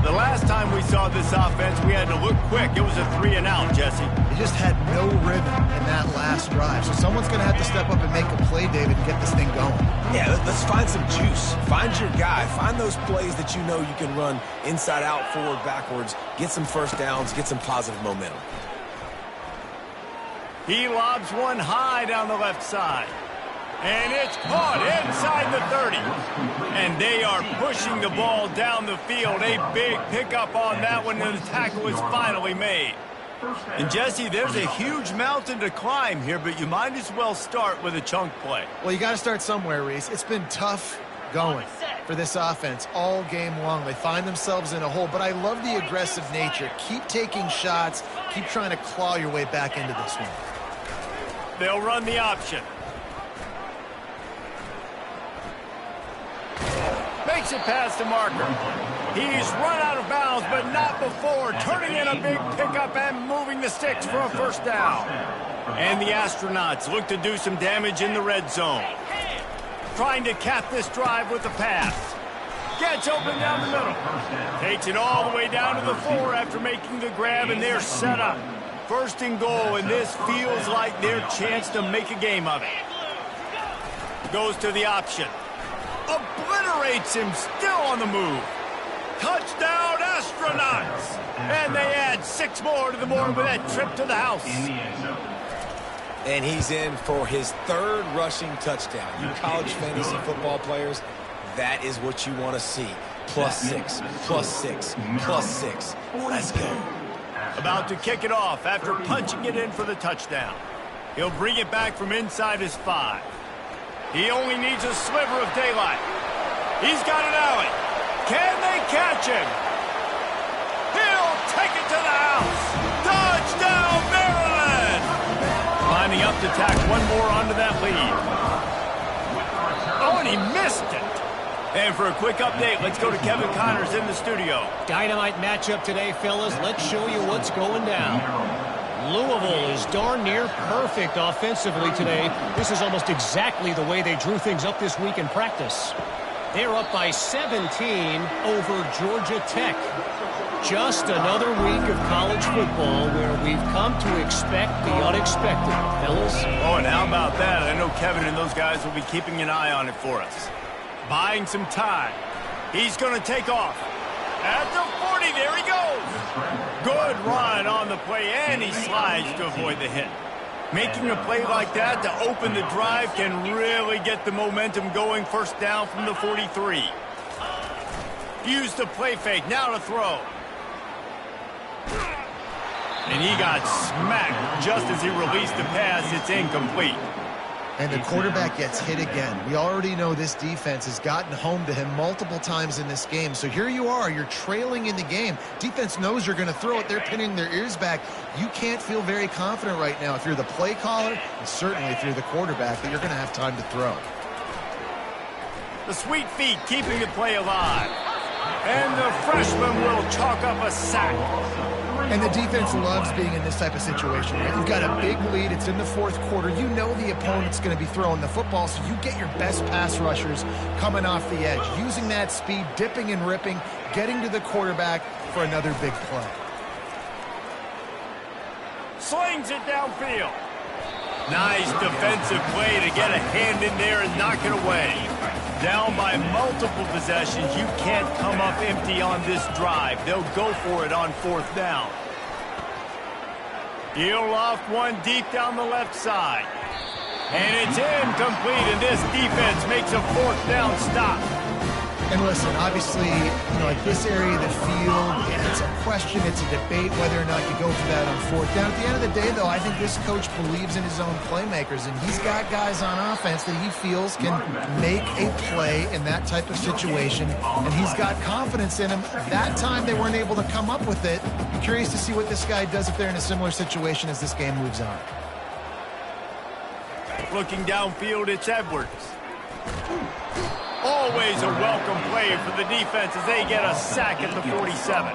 The last time we saw this offense, we had to look quick. It was a 3-and-out, Jesse. They just had no rhythm in that last drive. So someone's going to have to step up and make a play, David, and get this thing going. Yeah, let's find some juice. Find your guy. Find those plays that you know you can run inside out, forward, backwards. Get some first downs. Get some positive momentum. He lobs one high down the left side. And it's caught inside the 30. And they are pushing the ball down the field. A big pickup on that one, and the tackle is finally made. And, Jesse, there's a huge mountain to climb here, but you might as well start with a chunk play. Well, you got to start somewhere, Reese. It's been tough going for this offense all game long. They find themselves in a hole, but I love the aggressive nature. Keep taking shots. Keep trying to claw your way back into this one. They'll run the option. Makes it past the marker. He's run out of bounds, but not before. Turning in a big pickup and moving the sticks for a first down. And the Astronauts look to do some damage in the red zone. Trying to cap this drive with a pass. Gets open down the middle. Takes it all the way down to the 4 after making the grab, and they're set up. 1st and goal, and this feels like their chance to make a game of it. Goes to the option. Obliterates him, still on the move. Touchdown, Astronauts! And they add 6 more to the board with that trip to the house. And he's in for his 3rd rushing touchdown. You college fantasy football players, that is what you want to see. +6, +6, +6. Let's go. About to kick it off after punching it in for the touchdown. He'll bring it back from inside his 5. He only needs a sliver of daylight. He's got an alley. Can they catch him? He'll take it to the house. Touchdown, Maryland! Lining up to tack one more onto that lead. Oh, and he missed it. And for a quick update, let's go to Kevin Connors in the studio. Dynamite matchup today, fellas. Let's show you what's going down. Louisville is darn near perfect offensively today. This is almost exactly the way they drew things up this week in practice. They're up by 17 over Georgia Tech. Just another week of college football where we've come to expect the unexpected, fellas. Oh, and how about that? I know Kevin and those guys will be keeping an eye on it for us. Buying some time. He's going to take off. At the 40, there he goes. Good run on the play, and he slides to avoid the hit. Making a play like that to open the drive can really get the momentum going. First down from the 43. Use the play fake, now to throw. And he got smacked just as he released the pass. It's incomplete. And the quarterback gets hit again. We already know this defense has gotten home to him multiple times in this game. So here you are, you're trailing in the game. Defense knows you're going to throw it. They're pinning their ears back. You can't feel very confident right now if you're the play caller, and certainly if you're the quarterback, that you're going to have time to throw. The sweet feet keeping the play alive. And the freshman will chalk up a sack. And the defense loves being in this type of situation, right? You've got a big lead. It's in the fourth quarter. You know the opponent's going to be throwing the football, so you get your best pass rushers coming off the edge, using that speed, dipping and ripping, getting to the quarterback for another big play. Slings it downfield. Nice defensive play to get a hand in there and knock it away. Down by multiple possessions, you can't come up empty on this drive. They'll go for it on fourth down. He'll loft one deep down the left side. And it's incomplete, and this defense makes a fourth down stop. And listen, obviously, like this area of the field, it's a question, it's a debate whether or not you go for that on fourth down. At the end of the day, though, I think this coach believes in his own playmakers, and he's got guys on offense that he feels can make a play in that type of situation, and he's got confidence in him. That time they weren't able to come up with it. I'm curious to see what this guy does if they're in a similar situation as this game moves on. Looking downfield, it's Edwards. Always a welcome play for the defense as they get a sack at the 47.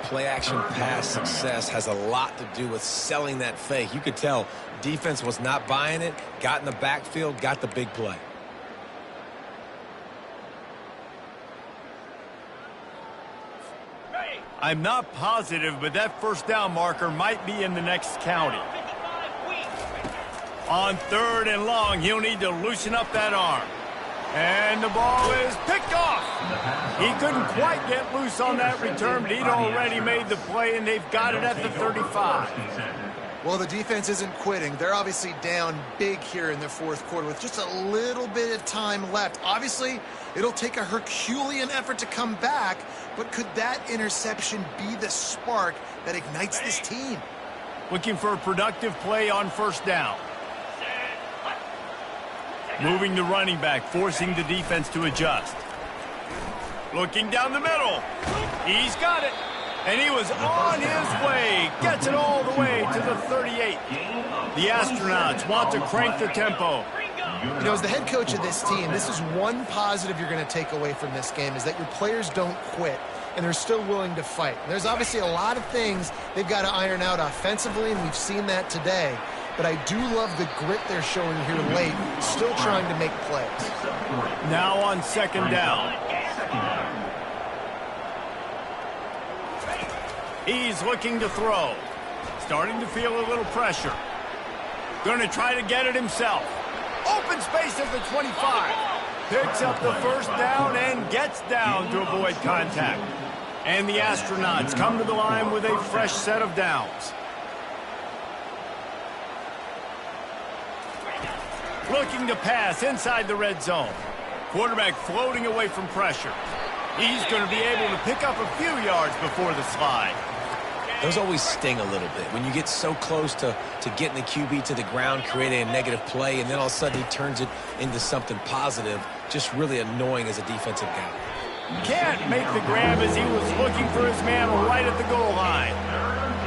Play-action pass success has a lot to do with selling that fake. You could tell defense was not buying it, got in the backfield, got the big play. I'm not positive, but that first down marker might be in the next county. On third and long, he'll need to loosen up that arm. And the ball is picked off. He couldn't quite get loose on that return, but he'd already made the play, and they've got it at the 35. Well, the defense isn't quitting. They're obviously down big here in the fourth quarter with just a little bit of time left. Obviously, it'll take a Herculean effort to come back, but could that interception be the spark that ignites this team? Looking for a productive play on first down. Moving the running back, forcing the defense to adjust. Looking down the middle. He's got it. And he was on his way. Gets it all the way to the 38. The Astronauts want to crank the tempo. As the head coach of this team, this is one positive you're going to take away from this game, is that your players don't quit, and they're still willing to fight. There's obviously a lot of things they've got to iron out offensively, and we've seen that today. But I do love the grit they're showing here late, still trying to make plays. Now on second down. He's looking to throw. Starting to feel a little pressure. Going to try to get it himself. Open space at the 25. Picks up the first down and gets down to avoid contact. And the Astronauts come to the line with a fresh set of downs. Looking to pass inside the red zone. Quarterback floating away from pressure. He's going to be able to pick up a few yards before the slide. Those always sting a little bit when you get so close to getting the QB to the ground, creating a negative play, and then all of a sudden he turns it into something positive. Just really annoying as a defensive guy. Can't make the grab as he was looking for his man right at the goal line.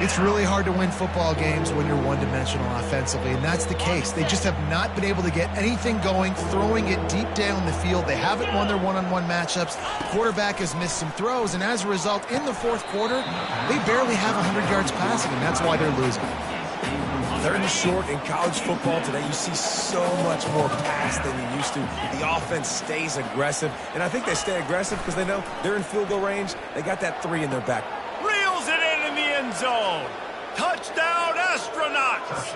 It's really hard to win football games when you're one-dimensional offensively, and that's the case. They just have not been able to get anything going, throwing it deep down the field. They haven't won their one-on-one matchups. Quarterback has missed some throws, and as a result, in the fourth quarter, they barely have 100 yards passing, and that's why they're losing. Third and short in college football today, you see so much more pass than you used to. The offense stays aggressive, and I think they stay aggressive because they know they're in field goal range. They got that 3 in their back. Reels it in the end zone. Touchdown, Astronauts.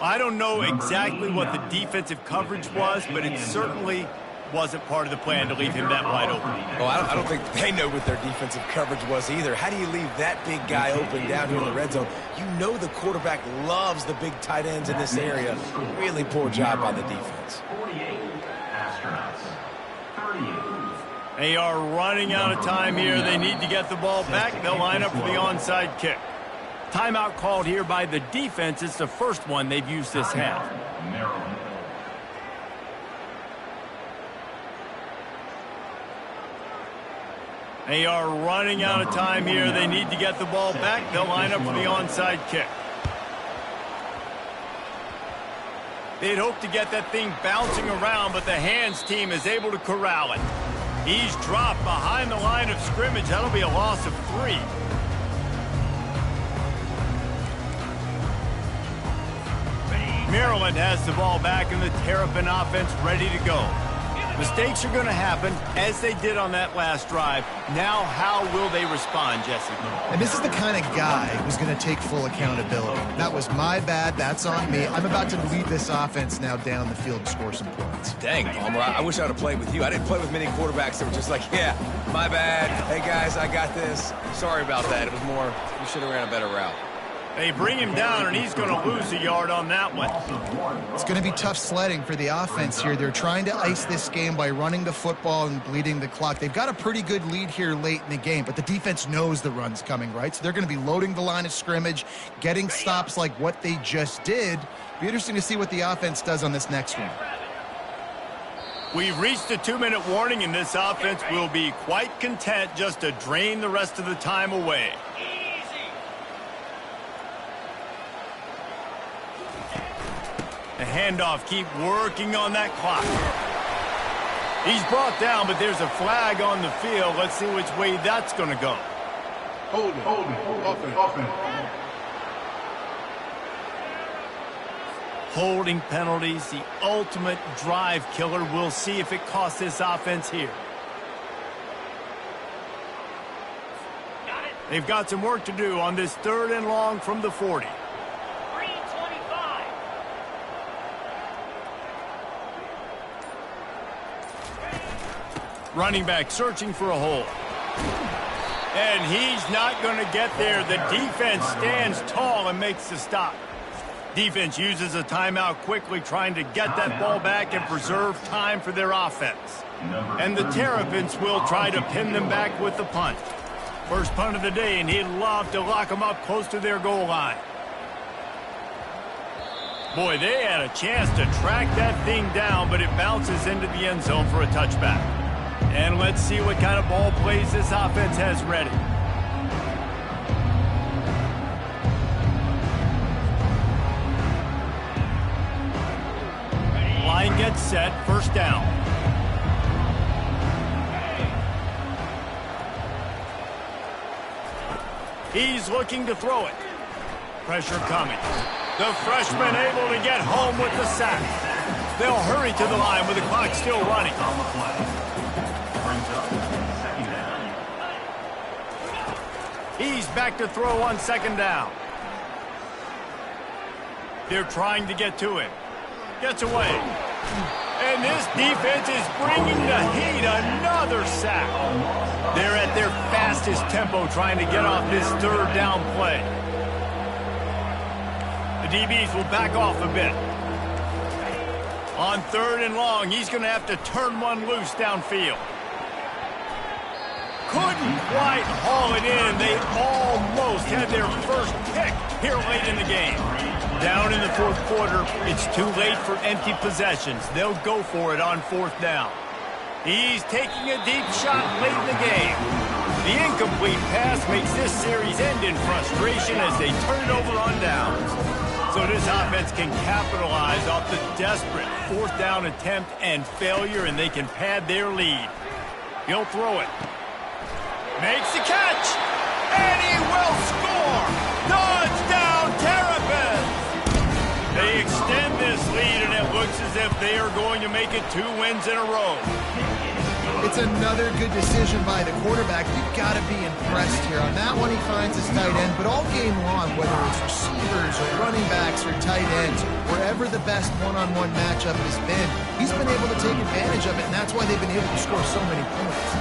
I don't know exactly what the defensive coverage was, but it certainly wasn't part of the plan to leave him that wide open. Well, I don't think they know what their defensive coverage was either. How do you leave that big guy open down here in the red zone? You know the quarterback loves the big tight ends in this area. Really poor job by the defense. 48, Astronauts. 38. They are running out of time here. They need to get the ball back. They'll line up for the onside kick. Timeout called here by the defense. It's the first one they've used this half. Maryland. They are running out of time here. They need to get the ball back. They'll line up for the onside kick. They'd hope to get that thing bouncing around, but the hands team is able to corral it. He's dropped behind the line of scrimmage. That'll be a loss of 3. Maryland has the ball back and the Terrapin offense ready to go. Mistakes are going to happen, as they did on that last drive. Now, how will they respond, Jesse? And this is the kind of guy who's going to take full accountability. That was my bad. That's on me. I'm about to lead this offense now down the field and score some points. Dang, Palmer, I wish I would have played with you. I didn't play with many quarterbacks that were just like, yeah, my bad. Hey, guys, I got this. Sorry about that. It was more, you should have ran a better route. They bring him down, and he's going to lose a yard on that one. It's going to be tough sledding for the offense here. They're trying to ice this game by running the football and bleeding the clock. They've got a pretty good lead here late in the game, but the defense knows the run's coming, right? So they're going to be loading the line of scrimmage, getting stops like what they just did. Be interesting to see what the offense does on this next one. We've reached the 2-minute warning, and this offense will be quite content just to drain the rest of the time away. The handoff, keep working on that clock. He's brought down, but there's a flag on the field. Let's see which way that's going to go. Hold it. Offense. Holding penalties, the ultimate drive killer. We'll see if it costs this offense here. They've got some work to do on this 3rd and long from the 40. Running back searching for a hole. And he's not going to get there. The defense stands tall and makes the stop. Defense uses a timeout quickly, trying to get that ball back and preserve time for their offense. And the Terrapins will try to pin them back with the punt. First punt of the day, and he'd love to lock them up close to their goal line. Boy, they had a chance to track that thing down, but it bounces into the end zone for a touchback. And let's see what kind of ball plays this offense has ready. Line gets set, first down. He's looking to throw it. Pressure coming. The freshman able to get home with the sack. They'll hurry to the line with the clock still running. He's back to throw on 2nd down. They're trying to get to him. Gets away. And this defense is bringing the heat. Another sack. They're at their fastest tempo trying to get off this 3rd down play. The DBs will back off a bit. On 3rd and long, he's going to have to turn one loose downfield. Couldn't quite haul it in. They almost had their first pick here late in the game. Down in the 4th quarter, it's too late for empty possessions. They'll go for it on 4th down. He's taking a deep shot late in the game. The incomplete pass makes this series end in frustration as they turn it over on downs. So this offense can capitalize off the desperate 4th down attempt and failure, and they can pad their lead. He'll throw it. Makes the catch, and he will score! Touchdown, Terrapins! They extend this lead, and it looks as if they are going to make it 2 wins in a row. It's another good decision by the quarterback. You've got to be impressed here. On that one, he finds his tight end, but all game long, whether it's receivers or running backs or tight ends, wherever the best one-on-one matchup has been, he's been able to take advantage of it, and that's why they've been able to score so many points.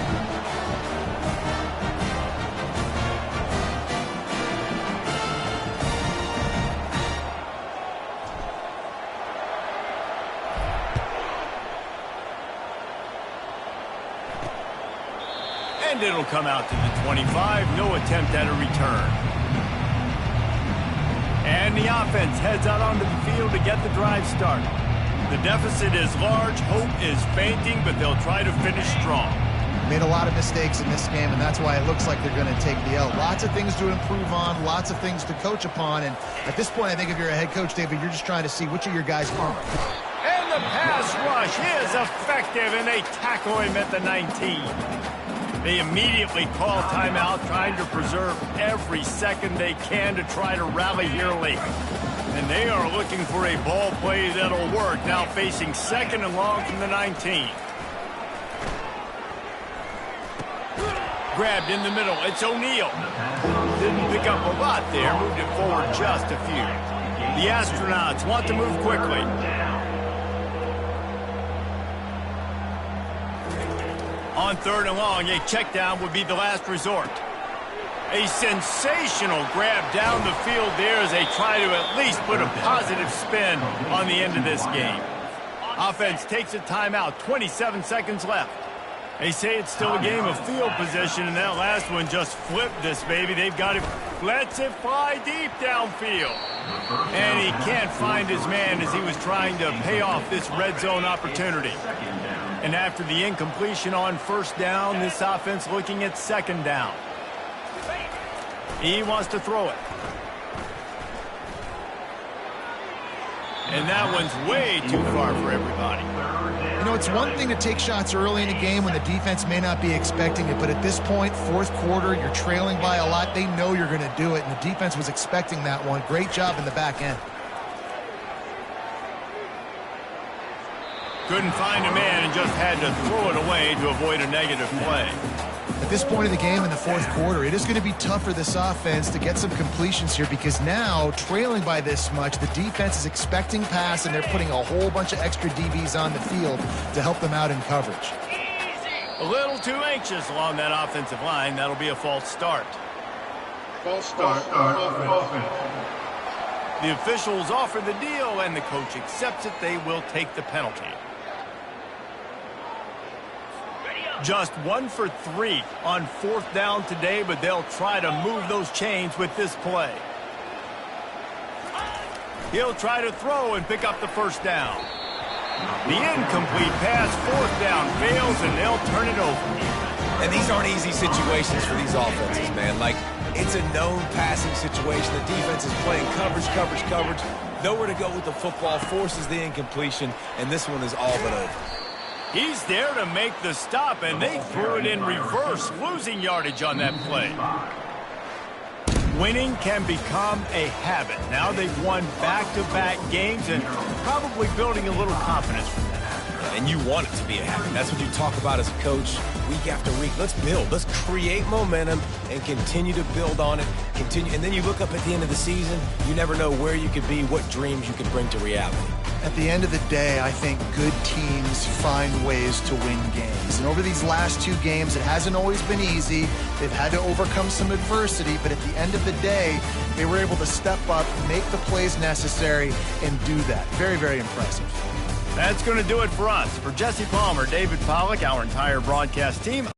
And it'll come out to the 25. No attempt at a return. And the offense heads out onto the field to get the drive started. The deficit is large. Hope is fainting, but they'll try to finish strong. Made a lot of mistakes in this game, and that's why it looks like they're going to take the L. Lots of things to improve on, lots of things to coach upon, and at this point, I think if you're a head coach, David, you're just trying to see which of your guys are. And the pass rush is effective, and they tackle him at the 19. They immediately call timeout, trying to preserve every second they can to try to rally here late. And they are looking for a ball play that'll work, now facing 2nd and long from the 19. Grabbed in the middle. It's O'Neal. Didn't pick up a lot there. Moved it forward just a few. The Astronauts want to move quickly. On 3rd and long, a check down would be the last resort. A sensational grab down the field there as they try to at least put a positive spin on the end of this game. Offense takes a timeout. 27 seconds left. They say it's still a game of field position, and that last one just flipped this baby. They've got it. Lets it fly deep downfield. And he can't find his man as he was trying to pay off this red zone opportunity. And after the incompletion on 1st down, this offense looking at 2nd down. He wants to throw it. And that one's way too far for everybody. You know, it's one thing to take shots early in a game when the defense may not be expecting it, but at this point, 4th quarter, you're trailing by a lot. They know you're going to do it, and the defense was expecting that one. Great job in the back end. Couldn't find a man and just had to throw it away to avoid a negative play. At this point of the game in the 4th quarter, it is going to be tough for this offense to get some completions here because now, trailing by this much, the defense is expecting pass, and they're putting a whole bunch of extra DBs on the field to help them out in coverage. A little too anxious along that offensive line. That'll be a false start. False start. Offense. The officials offer the deal, and the coach accepts it. They will take the penalty. Just 1 for 3 on 4th down today, but they'll try to move those chains with this play. He'll try to throw and pick up the 1st down. The incomplete pass, 4th down, fails, and they'll turn it over. And these aren't easy situations for these offenses, man. Like, it's a known passing situation. The defense is playing coverage. Nowhere to go with the football, forces the incompletion, and this one is all but over. He's there to make the stop, and they threw it in reverse, losing yardage on that play. Winning can become a habit. Now they've won back-to-back games and probably building a little confidence from that. And you want it to be a habit. That's what you talk about as a coach week after week. Let's build. Let's create momentum and continue to build on it. And then you look up at the end of the season, you never know where you could be, what dreams you could bring to reality. At the end of the day, I think good teams find ways to win games. And over these last 2 games, it hasn't always been easy. They've had to overcome some adversity, but at the end of the day, they were able to step up, make the plays necessary, and do that. Very, very impressive. That's going to do it for us. For Jesse Palmer, David Pollack, our entire broadcast team,